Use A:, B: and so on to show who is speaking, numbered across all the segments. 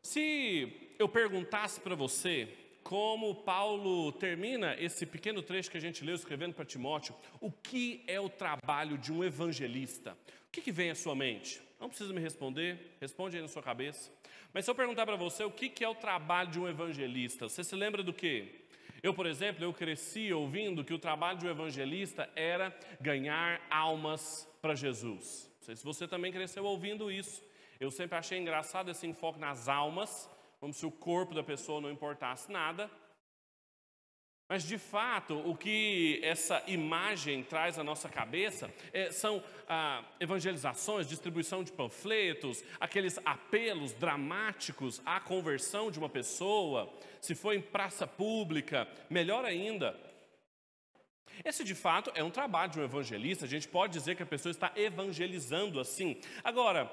A: Se eu perguntasse para você como Paulo termina esse pequeno trecho que a gente leu escrevendo para Timóteo, o que é o trabalho de um evangelista? O que vem à sua mente? Não precisa me responder, responde aí na sua cabeça. Mas se eu perguntar para você o que é o trabalho de um evangelista, você se lembra do quê? Eu, por exemplo, eu cresci ouvindo que o trabalho de um evangelista era ganhar almas para Jesus. Não sei se você também cresceu ouvindo isso. Eu sempre achei engraçado esse enfoque nas almas, como se o corpo da pessoa não importasse nada. Mas, de fato, o que essa imagem traz à nossa cabeça são evangelizações, distribuição de panfletos, aqueles apelos dramáticos à conversão de uma pessoa, se for em praça pública, melhor ainda. Esse, de fato, é um trabalho de um evangelista, a gente pode dizer que a pessoa está evangelizando assim. Agora,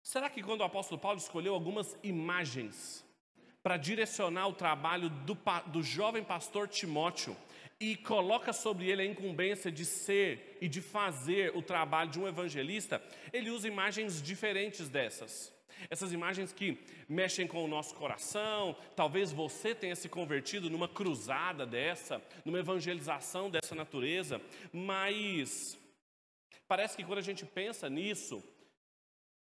A: será que quando o apóstolo Paulo escolheu algumas imagens para direcionar o trabalho do jovem pastor Timóteo e coloca sobre ele a incumbência de ser e de fazer o trabalho de um evangelista, ele usa imagens diferentes dessas. Essas imagens que mexem com o nosso coração, talvez você tenha se convertido numa cruzada dessa, numa evangelização dessa natureza, mas parece que quando a gente pensa nisso,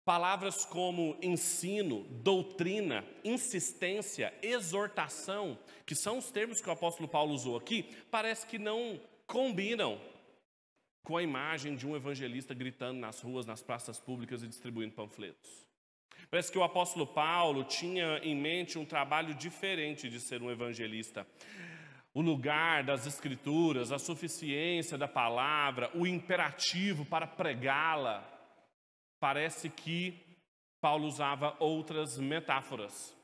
A: palavras como ensino, doutrina, insistência, exortação, que são os termos que o apóstolo Paulo usou aqui, parece que não combinam com a imagem de um evangelista gritando nas ruas, nas praças públicas e distribuindo panfletos. Parece que o apóstolo Paulo tinha em mente um trabalho diferente de ser um evangelista. O lugar das escrituras, a suficiência da palavra, o imperativo para pregá-la. Parece que Paulo usava outras metáforas.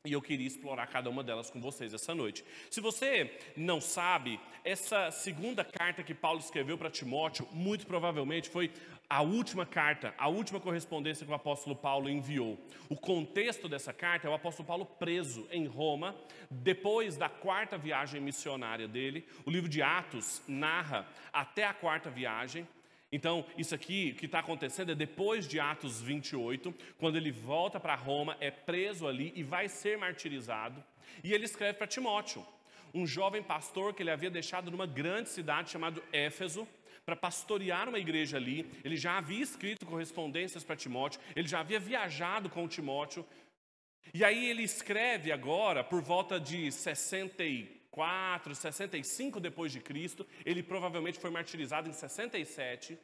A: E eu queria explorar cada uma delas com vocês essa noite. Se você não sabe, essa segunda carta que Paulo escreveu para Timóteo, muito provavelmente foi a última carta, a última correspondência que o apóstolo Paulo enviou. O contexto dessa carta é o apóstolo Paulo preso em Roma, depois da quarta viagem missionária dele. O livro de Atos narra até a quarta viagem. Então, isso aqui, o que está acontecendo é depois de Atos 28, quando ele volta para Roma, é preso ali e vai ser martirizado. E ele escreve para Timóteo, um jovem pastor que ele havia deixado numa grande cidade chamada Éfeso, para pastorear uma igreja ali. Ele já havia escrito correspondências para Timóteo, ele já havia viajado com Timóteo. E aí ele escreve agora, por volta de 64, 65 depois de Cristo, ele provavelmente foi martirizado em 67.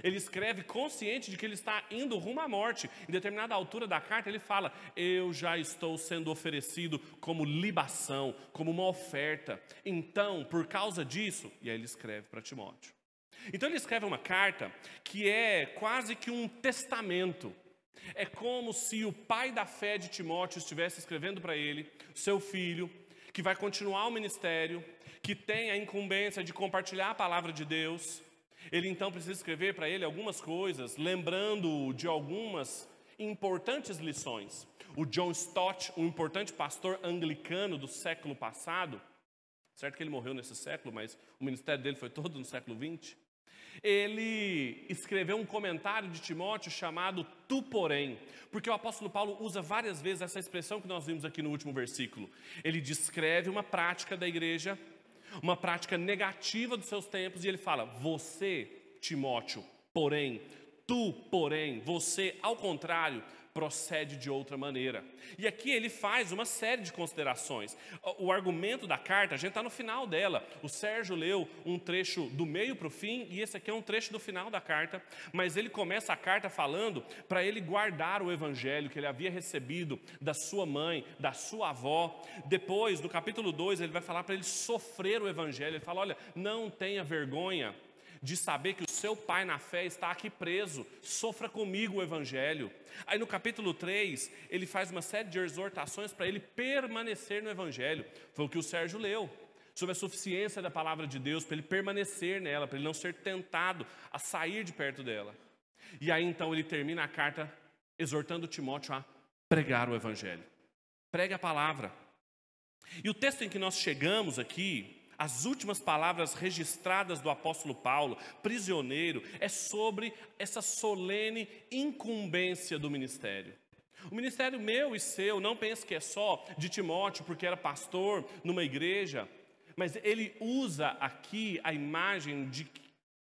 A: Ele escreve consciente de que ele está indo rumo à morte. Em determinada altura da carta ele fala: eu já estou sendo oferecido como libação, como uma oferta. Então, por causa disso, e aí ele escreve para Timóteo. Então ele escreve uma carta que é quase que um testamento. É como se o pai da fé de Timóteo estivesse escrevendo para ele, seu filho, que vai continuar o ministério, que tem a incumbência de compartilhar a palavra de Deus. Ele então precisa escrever para ele algumas coisas, lembrando-o de algumas importantes lições. O John Stott, um importante pastor anglicano do século passado, certo que ele morreu nesse século, mas o ministério dele foi todo no século XX, ele escreveu um comentário de Timóteo chamado tu porém, porque o apóstolo Paulo usa várias vezes essa expressão que nós vimos aqui no último versículo. Ele descreve uma prática da igreja, uma prática negativa dos seus tempos, e ele fala: você, Timóteo, porém, tu, porém, você, ao contrário, procede de outra maneira. E aqui ele faz uma série de considerações. O argumento da carta, a gente está no final dela. O Sérgio leu um trecho do meio para o fim, e esse aqui é um trecho do final da carta. Mas ele começa a carta falando para ele guardar o evangelho que ele havia recebido da sua mãe, da sua avó. Depois, no capítulo 2, ele vai falar para ele sofrer o evangelho. Ele fala: olha, não tenha vergonha de saber que o seu pai na fé está aqui preso, sofra comigo o evangelho. Aí no capítulo 3, ele faz uma série de exortações para ele permanecer no evangelho. Foi o que o Sérgio leu, sobre a suficiência da palavra de Deus, para ele permanecer nela, para ele não ser tentado a sair de perto dela. E aí então ele termina a carta exortando Timóteo a pregar o evangelho. Pregue a palavra. E o texto em que nós chegamos aqui, As últimas palavras registradas do apóstolo Paulo, prisioneiro, é sobre essa solene incumbência do ministério. O ministério meu e seu, não pense que é só de Timóteo, porque era pastor numa igreja, mas ele usa aqui a imagem de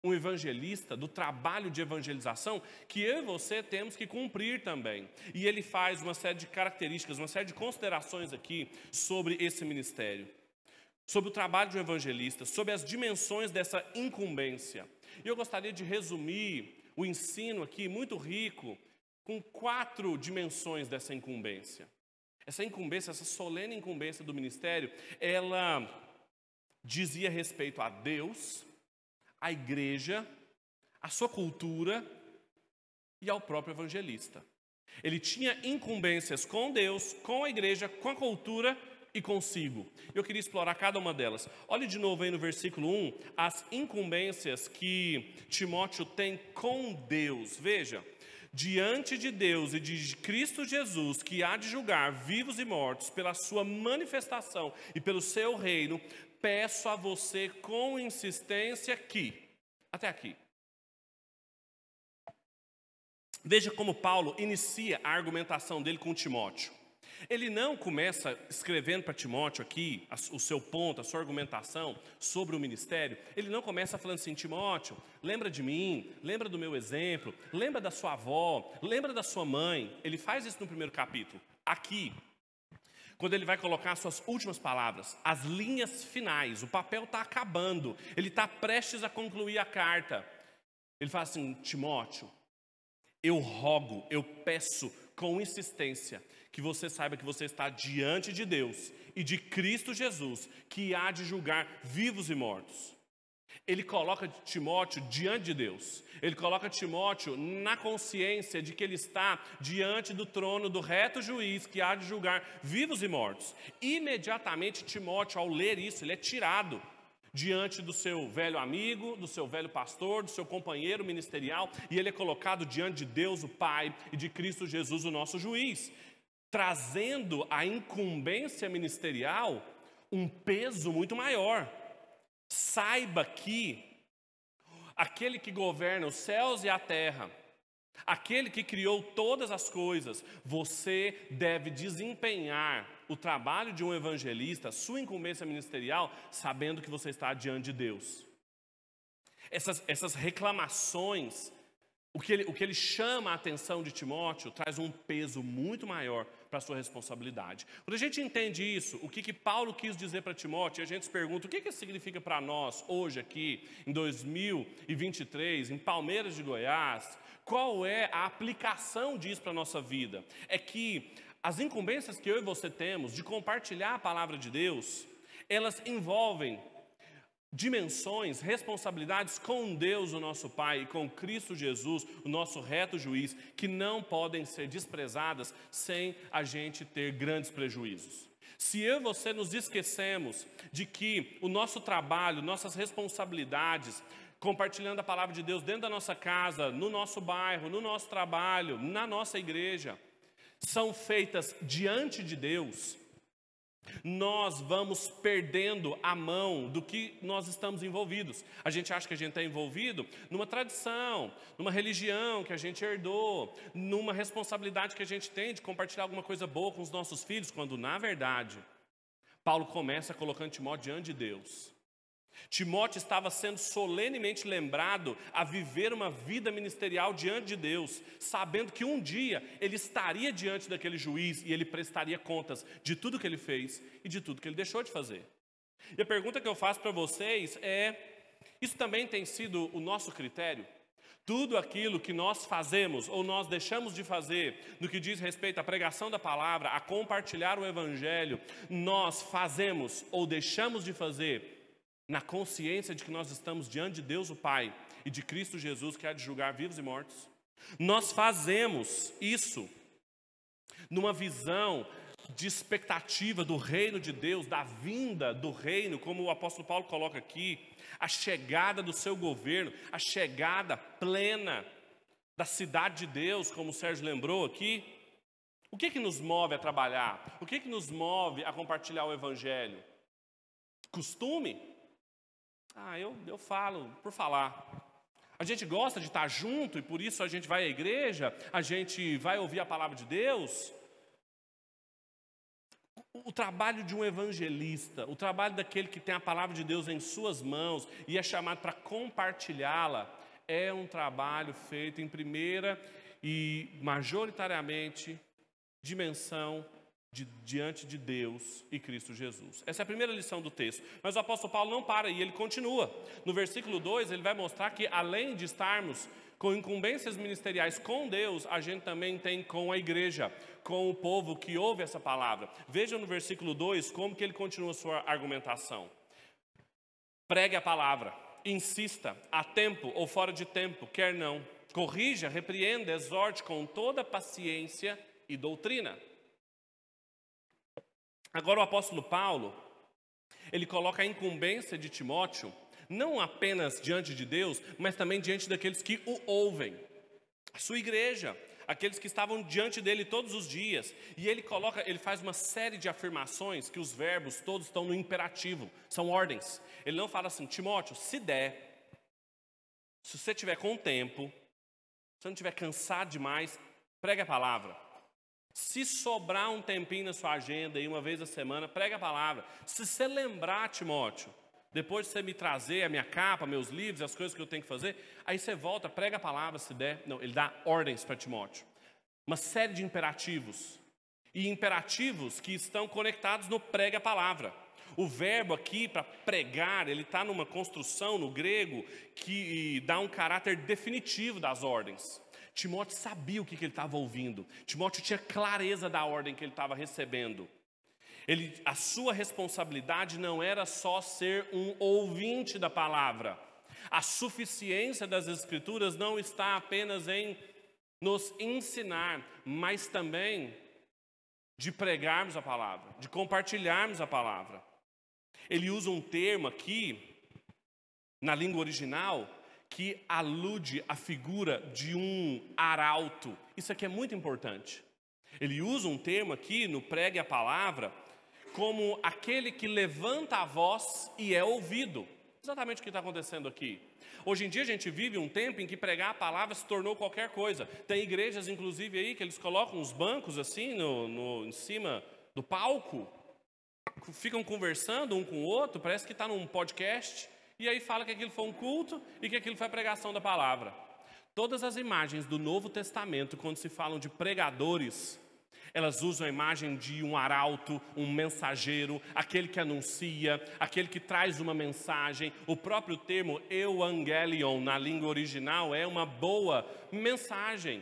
A: um evangelista, do trabalho de evangelização, que eu e você temos que cumprir também. E ele faz uma série de características, uma série de considerações aqui sobre esse ministério, sobre o trabalho de um evangelista, sobre as dimensões dessa incumbência. E eu gostaria de resumir o ensino aqui, muito rico, com 4 dimensões dessa incumbência. Essa incumbência, essa solene incumbência do ministério, ela dizia respeito a Deus, à igreja, à sua cultura e ao próprio evangelista. Ele tinha incumbências com Deus, com a igreja, com a cultura e consigo. Eu queria explorar cada uma delas. Olhe de novo aí no versículo 1, as incumbências que Timóteo tem com Deus. Veja, diante de Deus e de Cristo Jesus, que há de julgar vivos e mortos pela sua manifestação e pelo seu reino, peço a você com insistência que, até aqui. Veja como Paulo inicia a argumentação dele com Timóteo. Ele não começa escrevendo para Timóteo aqui o seu ponto, a sua argumentação sobre o ministério. Ele não começa falando assim: Timóteo, lembra de mim, lembra do meu exemplo, lembra da sua avó, lembra da sua mãe. Ele faz isso no primeiro capítulo. Aqui, quando ele vai colocar as suas últimas palavras, as linhas finais, o papel está acabando, ele está prestes a concluir a carta. Ele fala assim: Timóteo, eu rogo, eu peço com insistência que você saiba que você está diante de Deus e de Cristo Jesus, que há de julgar vivos e mortos. Ele coloca Timóteo diante de Deus. Ele coloca Timóteo na consciência de que ele está diante do trono do reto juiz, que há de julgar vivos e mortos. Imediatamente Timóteo, ao ler isso, ele é tirado diante do seu velho amigo, do seu velho pastor, do seu companheiro ministerial, e ele é colocado diante de Deus, o Pai, e de Cristo Jesus, o nosso juiz, trazendo a incumbência ministerial um peso muito maior. Saiba que aquele que governa os céus e a terra, aquele que criou todas as coisas, você deve desempenhar o trabalho de um evangelista, sua incumbência ministerial, sabendo que você está diante de Deus. Essas reclamações, o que ele chama a atenção de Timóteo, traz um peso muito maior para a sua responsabilidade. Quando a gente entende isso, o que Paulo quis dizer para Timóteo, a gente se pergunta: o que isso significa para nós, hoje aqui, em 2023, em Palmeiras de Goiás? Qual é a aplicação disso para a nossa vida? É que as incumbências que eu e você temos de compartilhar a palavra de Deus, elas envolvem dimensões, responsabilidades com Deus, o nosso Pai, e com Cristo Jesus, o nosso reto juiz, que não podem ser desprezadas sem a gente ter grandes prejuízos. Se eu e você nos esquecemos de que o nosso trabalho, nossas responsabilidades, compartilhando a palavra de Deus dentro da nossa casa, no nosso bairro, no nosso trabalho, na nossa igreja, são feitas diante de Deus, nós vamos perdendo a mão do que nós estamos envolvidos. A gente acha que a gente está envolvido numa tradição, numa religião que a gente herdou, numa responsabilidade que a gente tem de compartilhar alguma coisa boa com os nossos filhos, quando, na verdade, Paulo começa colocando Timóteo diante de Deus. Timóteo estava sendo solenemente lembrado a viver uma vida ministerial diante de Deus, sabendo que um dia ele estaria diante daquele juiz e ele prestaria contas de tudo que ele fez e de tudo que ele deixou de fazer. E a pergunta que eu faço para vocês é: isso também tem sido o nosso critério? Tudo aquilo que nós fazemos ou nós deixamos de fazer no que diz respeito à pregação da palavra, a compartilhar o evangelho, nós fazemos ou deixamos de fazer na consciência de que nós estamos diante de Deus o Pai e de Cristo Jesus, que há de julgar vivos e mortos? Nós fazemos isso numa visão de expectativa do reino de Deus, da vinda do reino, como o apóstolo Paulo coloca aqui, a chegada do seu governo, a chegada plena da cidade de Deus, como o Sérgio lembrou aqui. O que nos move a trabalhar? O que nos move a compartilhar o evangelho? Costume? Eu falo por falar. A gente gosta de estar junto e por isso a gente vai à igreja, a gente vai ouvir a palavra de Deus. O trabalho de um evangelista, o trabalho daquele que tem a palavra de Deus em suas mãos e é chamado para compartilhá-la, é um trabalho feito em primeira e majoritariamente dimensão diante de Deus e Cristo Jesus. Essa é a primeira lição do texto. Mas o apóstolo Paulo não para e ele continua. No versículo 2, ele vai mostrar que além de estarmos com incumbências ministeriais com Deus, a gente também tem com a igreja, com o povo que ouve essa palavra. Veja no versículo 2 como que ele continua a sua argumentação. Pregue a palavra, insista, a tempo ou fora de tempo, quer não. Corrija, repreenda, exorte com toda paciência e doutrina. Agora o apóstolo Paulo, ele coloca a incumbência de Timóteo, não apenas diante de Deus, mas também diante daqueles que o ouvem. A sua igreja, aqueles que estavam diante dele todos os dias. E ele faz uma série de afirmações que os verbos todos estão no imperativo, são ordens. Ele não fala assim, Timóteo, se der, se você tiver com tempo, se você não estiver cansado demais, pregue a palavra. Se sobrar um tempinho na sua agenda, aí uma vez a semana, pregue a palavra. Se você lembrar, Timóteo, depois de você me trazer a minha capa, meus livros, as coisas que eu tenho que fazer, aí você volta, prega a palavra se der. Não, ele dá ordens para Timóteo. Uma série de imperativos. E imperativos que estão conectados no pregue a palavra. O verbo aqui para pregar, ele está numa construção no grego que dá um caráter definitivo das ordens. Timóteo sabia o que ele estava ouvindo. Timóteo tinha clareza da ordem que ele estava recebendo. A sua responsabilidade não era só ser um ouvinte da palavra. A suficiência das Escrituras não está apenas em nos ensinar, mas também de pregarmos a palavra, de compartilharmos a palavra. Ele usa um termo aqui, na língua original, que alude à figura de um arauto. Isso aqui é muito importante. Ele usa um termo aqui no pregue a palavra como aquele que levanta a voz e é ouvido. Exatamente o que está acontecendo aqui. Hoje em dia a gente vive um tempo em que pregar a palavra se tornou qualquer coisa. Tem igrejas, inclusive, aí que eles colocam uns bancos assim em cima do palco, ficam conversando um com o outro, parece que está num podcast. E aí fala que aquilo foi um culto e que aquilo foi a pregação da palavra. Todas as imagens do Novo Testamento, quando se falam de pregadores, elas usam a imagem de um arauto, um mensageiro, aquele que anuncia, aquele que traz uma mensagem. O próprio termo euangelion, na língua original, é uma boa mensagem.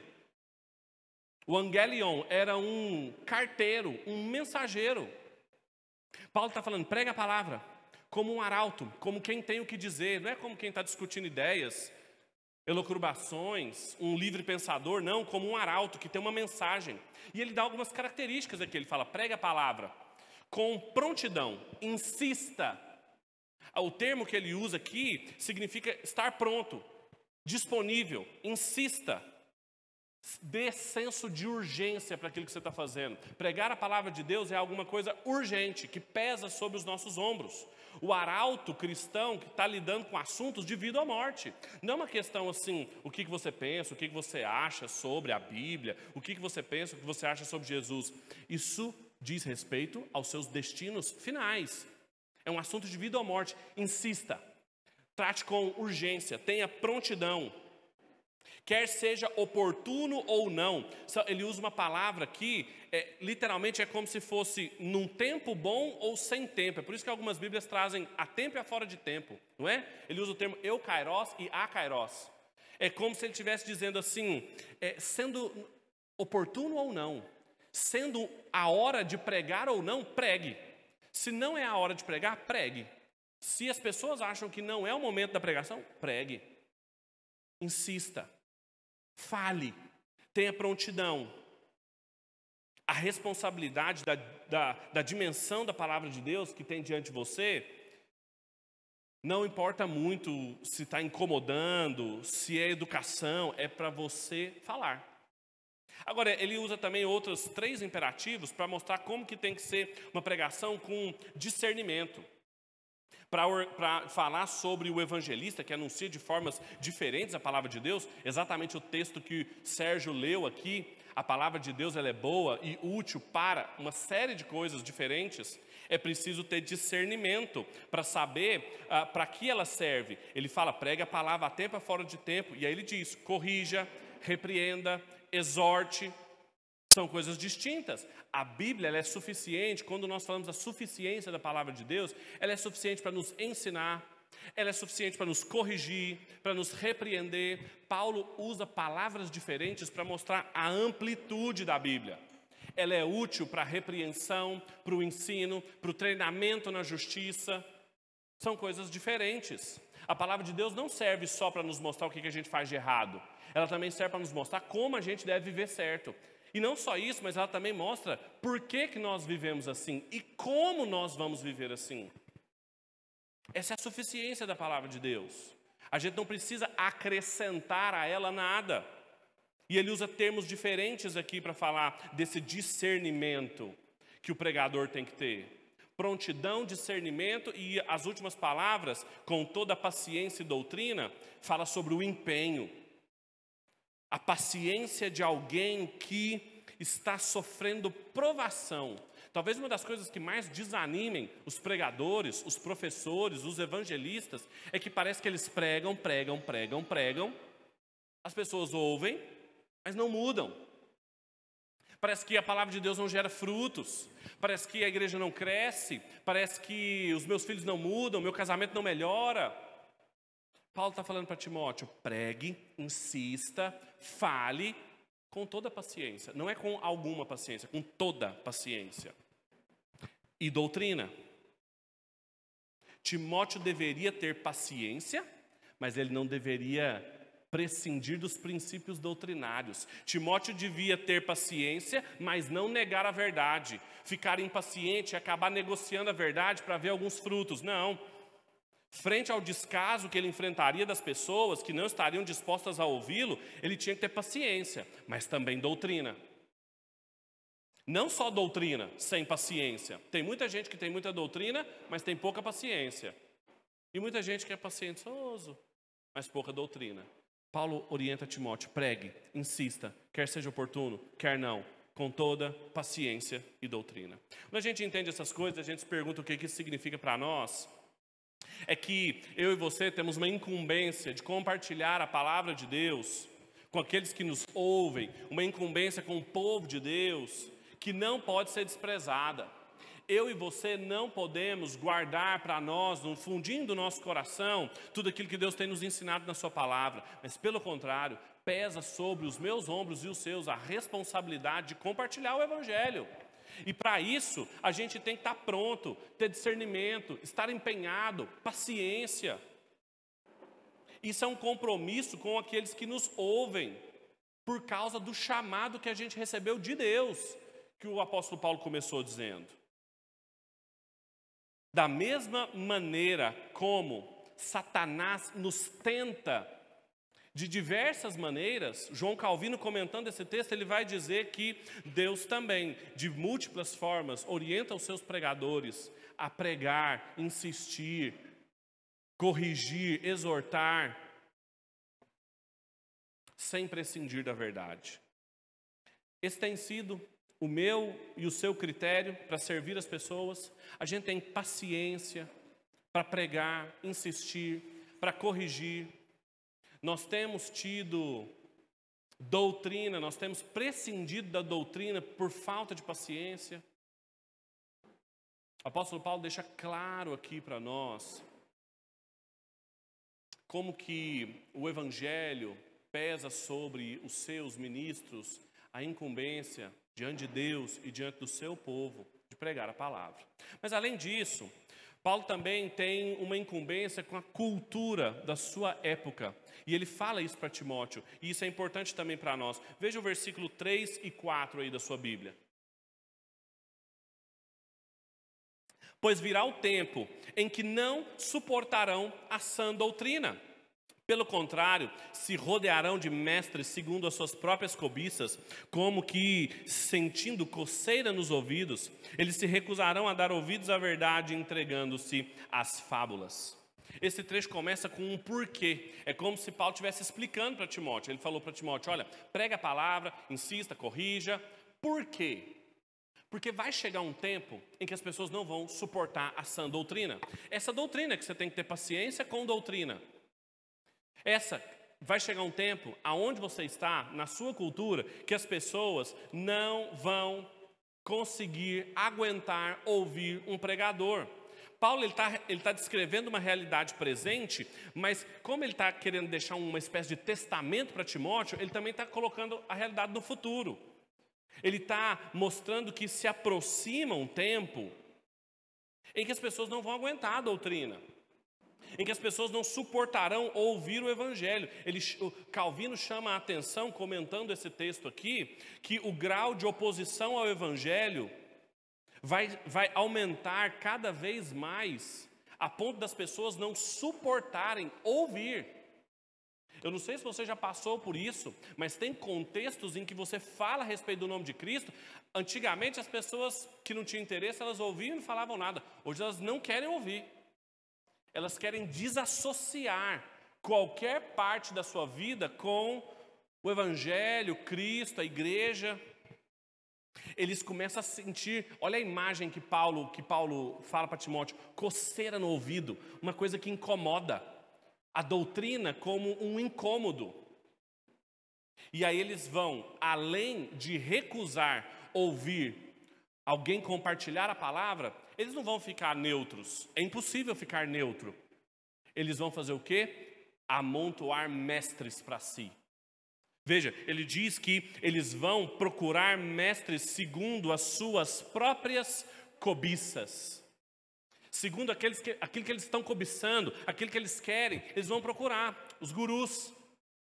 A: O angelion era um carteiro, um mensageiro. Paulo está falando, prega a palavra. Como um arauto, como quem tem o que dizer, não é como quem está discutindo ideias, elucubrações, um livre pensador, não, como um arauto que tem uma mensagem. E ele dá algumas características aqui, ele fala, pregue a palavra, com prontidão, insista. O termo que ele usa aqui significa estar pronto, disponível, insista. Dê senso de urgência para aquilo que você está fazendo. Pregar a palavra de Deus é alguma coisa urgente, que pesa sobre os nossos ombros. O arauto cristão que está lidando com assuntos de vida ou morte. Não é uma questão assim, o que você pensa, o que você acha sobre a Bíblia, o que você pensa, o que você acha sobre Jesus. Isso diz respeito aos seus destinos finais. É um assunto de vida ou morte. Insista, trate com urgência, tenha prontidão. Quer seja oportuno ou não. Ele usa uma palavra aqui, literalmente é como se fosse num tempo bom ou sem tempo. É por isso que algumas Bíblias trazem a tempo e a fora de tempo, não é? Ele usa o termo eukairos e akairos. É como se ele estivesse dizendo assim, sendo oportuno ou não, sendo a hora de pregar ou não, pregue. Se não é a hora de pregar, pregue. Se as pessoas acham que não é o momento da pregação, pregue. Insista. Fale, tenha prontidão. A responsabilidade da dimensão da palavra de Deus que tem diante de você, não importa muito se está incomodando, se é educação, é para você falar. Agora, ele usa também outros 3 imperativos para mostrar como que tem que ser uma pregação com discernimento. para falar sobre o evangelista que anuncia de formas diferentes a palavra de Deus, exatamente o texto que Sérgio leu aqui, a palavra de Deus ela é boa e útil para uma série de coisas diferentes, é preciso ter discernimento para saber para que ela serve. Ele fala, pregue a palavra a tempo e fora de tempo, e aí ele diz, corrija, repreenda, exorte. São coisas distintas. A Bíblia ela é suficiente, quando nós falamos da suficiência da palavra de Deus, ela é suficiente para nos ensinar, ela é suficiente para nos corrigir, para nos repreender. Paulo usa palavras diferentes para mostrar a amplitude da Bíblia. Ela é útil para a repreensão, para o ensino, para o treinamento na justiça. São coisas diferentes. A palavra de Deus não serve só para nos mostrar o que a gente faz de errado. Ela também serve para nos mostrar como a gente deve viver certo. E não só isso, mas ela também mostra por que nós vivemos assim e como nós vamos viver assim. Essa é a suficiência da palavra de Deus. A gente não precisa acrescentar a ela nada. E ele usa termos diferentes aqui para falar desse discernimento que o pregador tem que ter. Prontidão, discernimento e as últimas palavras, com toda a paciência e doutrina, fala sobre o empenho. A paciência de alguém que está sofrendo provação. Talvez uma das coisas que mais desanimem os pregadores, os professores, os evangelistas, é que parece que eles pregam. As pessoas ouvem, mas não mudam. Parece que a palavra de Deus não gera frutos. Parece que a igreja não cresce. Parece que os meus filhos não mudam, meu casamento não melhora. Paulo está falando para Timóteo, pregue, insista, fale com toda paciência. Não é com alguma paciência, com toda paciência. E doutrina. Timóteo deveria ter paciência, mas ele não deveria prescindir dos princípios doutrinários. Timóteo devia ter paciência, mas não negar a verdade. Ficar impaciente e acabar negociando a verdade para ver alguns frutos. Não. Frente ao descaso que ele enfrentaria das pessoas que não estariam dispostas a ouvi-lo, ele tinha que ter paciência, mas também doutrina. Não só doutrina, sem paciência. Tem muita gente que tem muita doutrina, mas tem pouca paciência. E muita gente que é paciencioso, mas pouca doutrina. Paulo orienta Timóteo, pregue, insista, quer seja oportuno, quer não, com toda paciência e doutrina. Quando a gente entende essas coisas, a gente se pergunta o que isso significa para nós. É que eu e você temos uma incumbência de compartilhar a palavra de Deus com aqueles que nos ouvem, uma incumbência com o povo de Deus que não pode ser desprezada. Eu e você não podemos guardar para nós, no fundinho do nosso coração, tudo aquilo que Deus tem nos ensinado na sua palavra, mas pelo contrário, pesa sobre os meus ombros e os seus a responsabilidade de compartilhar o evangelho. E para isso, a gente tem que estar pronto, ter discernimento, estar empenhado, paciência. Isso é um compromisso com aqueles que nos ouvem, por causa do chamado que a gente recebeu de Deus, que o apóstolo Paulo começou dizendo. Da mesma maneira como Satanás nos tenta de diversas maneiras, João Calvino comentando esse texto, ele vai dizer que Deus também, de múltiplas formas, orienta os seus pregadores a pregar, insistir, corrigir, exortar, sem prescindir da verdade. Esse tem sido o meu e o seu critério para servir as pessoas. A gente tem paciência para pregar, insistir, para corrigir. Nós temos tido doutrina, nós temos prescindido da doutrina por falta de paciência. O apóstolo Paulo deixa claro aqui para nós como que o evangelho pesa sobre os seus ministros a incumbência diante de Deus e diante do seu povo de pregar a palavra. Mas além disso, Paulo também tem uma incumbência com a cultura da sua época. E ele fala isso para Timóteo. E isso é importante também para nós. Veja o versículo 3 e 4 aí da sua Bíblia. Pois virá o tempo em que não suportarão a sã doutrina, Pelo contrário, se rodearão de mestres segundo as suas próprias cobiças, como que sentindo coceira nos ouvidos, eles se recusarão a dar ouvidos à verdade, entregando-se às fábulas. Esse trecho começa com um porquê. É como se Paulo estivesse explicando para Timóteo. Ele falou para Timóteo, olha, prega a palavra, insista, corrija. Por quê? Porque vai chegar um tempo em que as pessoas não vão suportar a sã doutrina. Essa doutrina que você tem que ter paciência com doutrina. Vai chegar um tempo aonde você está, na sua cultura, que as pessoas não vão conseguir aguentar ouvir um pregador. Paulo ele tá descrevendo uma realidade presente, mas como ele está querendo deixar uma espécie de testamento para Timóteo, ele também está colocando a realidade do futuro. Ele está mostrando que se aproxima um tempo em que as pessoas não vão aguentar a doutrina, em que as pessoas não suportarão ouvir o Evangelho. O Calvino chama a atenção, comentando esse texto aqui, que o grau de oposição ao Evangelho vai aumentar cada vez mais, a ponto das pessoas não suportarem ouvir. Eu não sei se você já passou por isso, mas tem contextos em que você fala a respeito do nome de Cristo. Antigamente as pessoas que não tinham interesse, elas ouviam e não falavam nada. Hoje elas não querem ouvir. Elas querem desassociar qualquer parte da sua vida com o Evangelho, Cristo, a igreja. Eles começam a sentir, olha a imagem que Paulo fala para Timóteo, coceira no ouvido, uma coisa que incomoda. A doutrina como um incômodo. E aí eles vão, além de recusar ouvir alguém compartilhar a palavra, eles não vão ficar neutros. É impossível ficar neutro. Eles vão fazer o quê? Amontoar mestres para si. Veja, ele diz que eles vão procurar mestres segundo as suas próprias cobiças. Segundo aquilo que eles estão cobiçando, aquilo que eles querem, eles vão procurar os gurus,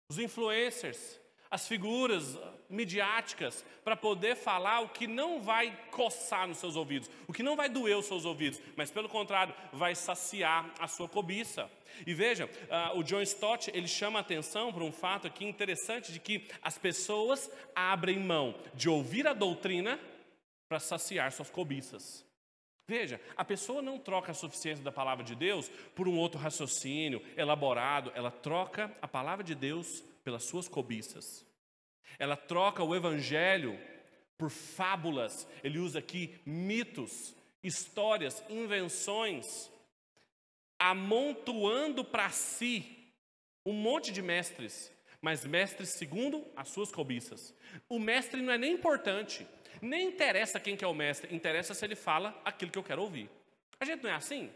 A: os influencers, as figuras midiáticas, para poder falar o que não vai coçar nos seus ouvidos, o que não vai doer os seus ouvidos, mas pelo contrário, vai saciar a sua cobiça. E veja, o John Stott, ele chama a atenção para um fato aqui interessante, de que as pessoas abrem mão de ouvir a doutrina para saciar suas cobiças. Veja, a pessoa não troca a suficiência da palavra de Deus por um outro raciocínio elaborado. Ela troca a palavra de Deus pelas suas cobiças. Ela troca o Evangelho por fábulas. Ele usa aqui mitos, histórias, invenções, amontoando para si um monte de mestres, mas mestres segundo as suas cobiças. O mestre não é nem importante. Nem interessa quem que é o mestre, interessa se ele fala aquilo que eu quero ouvir. A gente não é assim?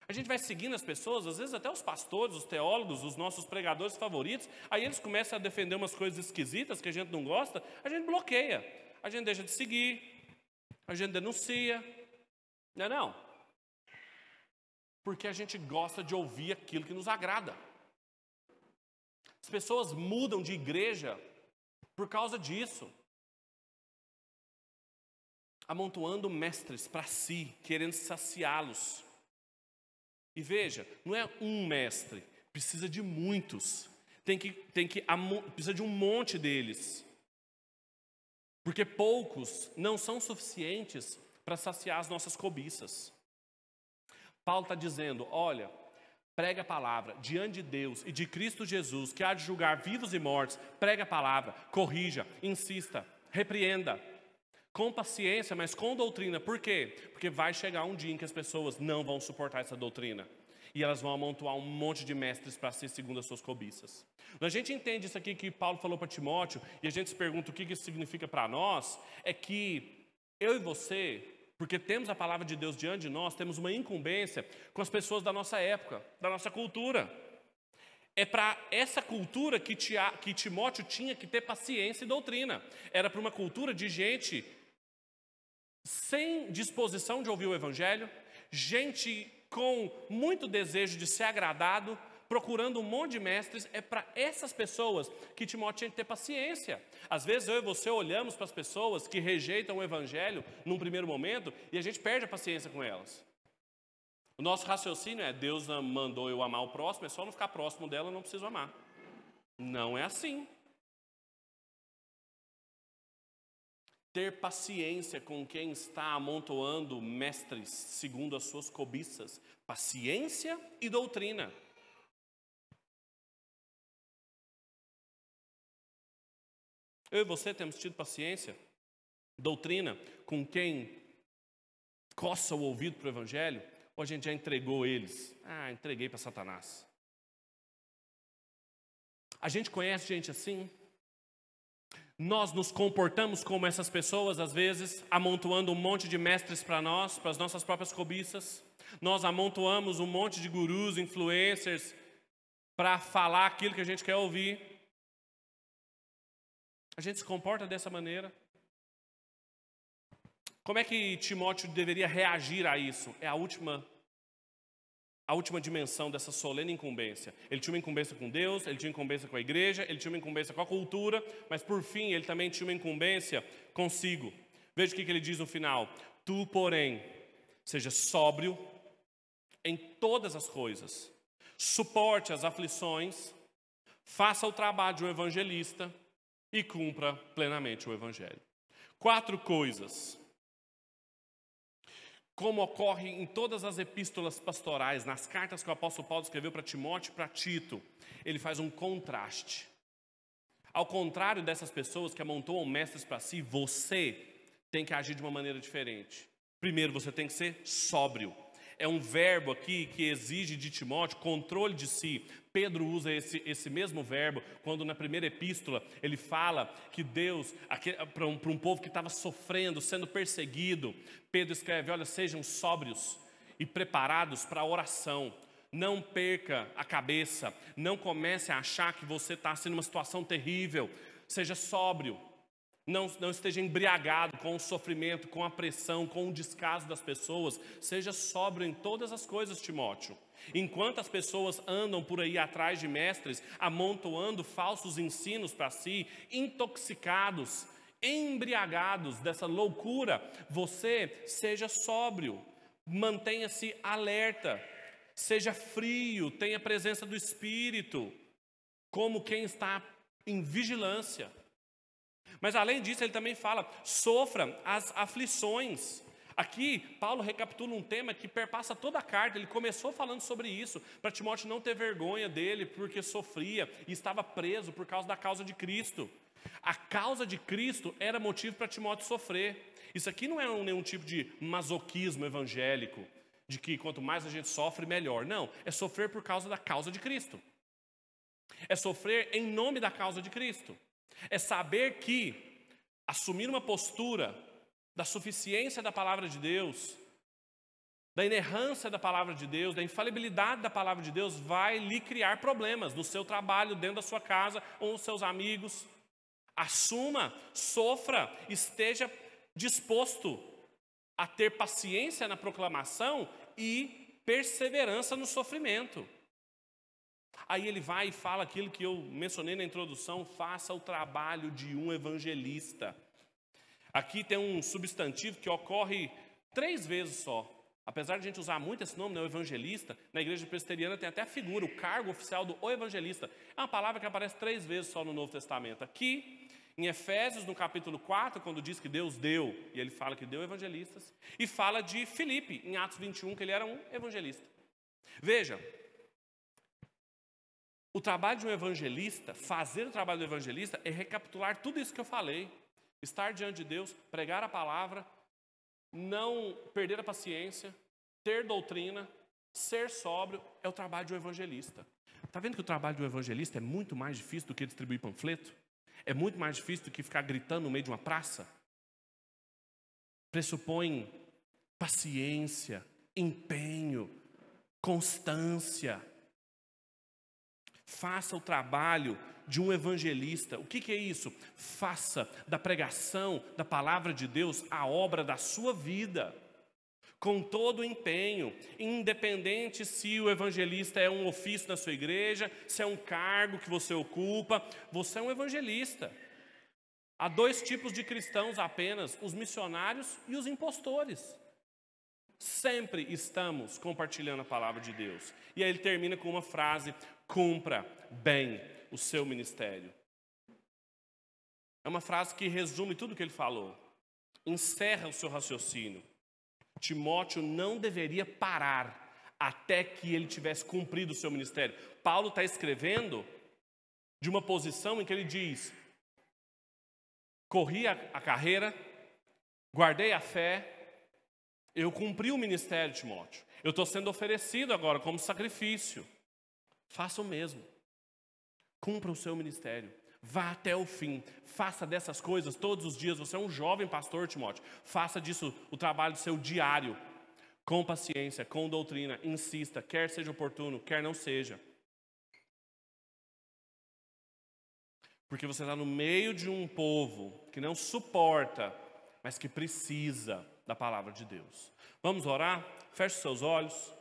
A: A gente vai seguindo as pessoas, às vezes até os pastores, os teólogos, os nossos pregadores favoritos, aí eles começam a defender umas coisas esquisitas que a gente não gosta, a gente bloqueia, a gente deixa de seguir, a gente denuncia. Não é não? Porque a gente gosta de ouvir aquilo que nos agrada. As pessoas mudam de igreja por causa disso. Amontoando mestres para si, querendo saciá-los. E veja, não é um mestre, precisa de muitos. Precisa de um monte deles. Porque poucos não são suficientes para saciar as nossas cobiças. Paulo está dizendo, olha, prega a palavra diante de Deus e de Cristo Jesus, que há de julgar vivos e mortos. Prega a palavra, corrija, insista, repreenda. Com paciência, mas com doutrina. Por quê? Porque vai chegar um dia em que as pessoas não vão suportar essa doutrina. E elas vão amontoar um monte de mestres para si, segundo as suas cobiças. Quando a gente entende isso aqui que Paulo falou para Timóteo, e a gente se pergunta o que isso significa para nós, é que eu e você, porque temos a palavra de Deus diante de nós, temos uma incumbência com as pessoas da nossa época, da nossa cultura. É para essa cultura que Timóteo tinha que ter paciência e doutrina. Era para uma cultura de gente sem disposição de ouvir o Evangelho, gente com muito desejo de ser agradado, procurando um monte de mestres. É para essas pessoas que Timóteo tinha que ter paciência. Às vezes eu e você olhamos para as pessoas que rejeitam o Evangelho num primeiro momento e a gente perde a paciência com elas. O nosso raciocínio é: Deus mandou eu amar o próximo, é só não ficar próximo dela, eu não preciso amar. Não é assim. Ter paciência com quem está amontoando mestres segundo as suas cobiças. Paciência e doutrina. Eu e você temos tido paciência, doutrina, com quem coça o ouvido para o Evangelho, ou a gente já entregou eles? Entreguei para Satanás. A gente conhece gente assim? Nós nos comportamos como essas pessoas, às vezes, amontoando um monte de mestres para nós, para as nossas próprias cobiças. Nós amontoamos um monte de gurus, influencers, para falar aquilo que a gente quer ouvir. A gente se comporta dessa maneira. Como é que Timóteo deveria reagir a isso? É a última dimensão dessa solene incumbência. Ele tinha uma incumbência com Deus, ele tinha uma incumbência com a igreja, ele tinha uma incumbência com a cultura, mas por fim ele também tinha uma incumbência consigo. Veja o que ele diz no final: tu, porém, seja sóbrio em todas as coisas, suporte as aflições, faça o trabalho de um evangelista e cumpra plenamente o evangelho. 4 coisas. Como ocorre em todas as epístolas pastorais, nas cartas que o apóstolo Paulo escreveu para Timóteo e para Tito, ele faz um contraste. Ao contrário dessas pessoas que amontoam mestres para si, você tem que agir de uma maneira diferente. Primeiro, você tem que ser sóbrio. É um verbo aqui que exige de Timóteo controle de si. Pedro usa esse mesmo verbo quando na primeira epístola ele fala que Deus, para um povo que estava sofrendo, sendo perseguido, Pedro escreve: olha, sejam sóbrios e preparados para a oração. Não perca a cabeça, não comece a achar que você está assim numa situação terrível. Seja sóbrio. Não esteja embriagado com o sofrimento, com a pressão, com o descaso das pessoas. Seja sóbrio em todas as coisas, Timóteo. Enquanto as pessoas andam por aí atrás de mestres, amontoando falsos ensinos para si, intoxicados, embriagados dessa loucura, você seja sóbrio, mantenha-se alerta, seja frio, tenha a presença do Espírito, como quem está em vigilância. Mas além disso, ele também fala: sofra as aflições. Aqui, Paulo recapitula um tema que perpassa toda a carta. Ele começou falando sobre isso, para Timóteo não ter vergonha dele, porque sofria e estava preso por causa da causa de Cristo. A causa de Cristo era motivo para Timóteo sofrer. Isso aqui não é nenhum tipo de masoquismo evangélico, de que quanto mais a gente sofre, melhor. Não, é sofrer por causa da causa de Cristo. É sofrer em nome da causa de Cristo. É saber que assumir uma postura da suficiência da palavra de Deus, da inerrância da palavra de Deus, da infalibilidade da palavra de Deus, vai lhe criar problemas no seu trabalho, dentro da sua casa, ou os seus amigos. Assuma, sofra, esteja disposto a ter paciência na proclamação e perseverança no sofrimento. Aí ele vai e fala aquilo que eu mencionei na introdução: faça o trabalho de um evangelista. Aqui tem um substantivo que ocorre 3 vezes só. Apesar de a gente usar muito esse nome, né, o evangelista, na igreja presbiteriana tem até a figura, o cargo oficial do evangelista. É uma palavra que aparece 3 vezes só no Novo Testamento. Aqui, em Efésios, no capítulo 4, quando diz que Deus deu, e ele fala que deu evangelistas, e fala de Filipe, em Atos 21, que ele era um evangelista. Veja, o trabalho de um evangelista, fazer o trabalho do evangelista, é recapitular tudo isso que eu falei. Estar diante de Deus, pregar a palavra, não perder a paciência, ter doutrina, ser sóbrio, é o trabalho de um evangelista. Está vendo que o trabalho de um evangelista é muito mais difícil do que distribuir panfleto? É muito mais difícil do que ficar gritando no meio de uma praça? Pressupõe paciência, empenho, constância. Faça o trabalho de um evangelista. O que é isso? Faça da pregação da palavra de Deus a obra da sua vida, com todo o empenho, independente se o evangelista é um ofício na sua igreja, se é um cargo que você ocupa, você é um evangelista. Há 2 tipos de cristãos apenas: os missionários e os impostores. Sempre estamos compartilhando a palavra de Deus. E aí ele termina com uma frase: cumpra bem o seu ministério. É uma frase que resume tudo o que ele falou. Encerra o seu raciocínio. Timóteo não deveria parar até que ele tivesse cumprido o seu ministério. Paulo está escrevendo de uma posição em que ele diz: corri a carreira, guardei a fé, eu cumpri o ministério, Timóteo. Eu estou sendo oferecido agora como sacrifício. Faça o mesmo. Cumpra o seu ministério. Vá até o fim. Faça dessas coisas todos os dias. Você é um jovem pastor, Timóteo. Faça disso o trabalho seu diário. Com paciência, com doutrina. Insista, quer seja oportuno, quer não seja. Porque você está no meio de um povo que não suporta, mas que precisa da palavra de Deus. Vamos orar? Feche seus olhos.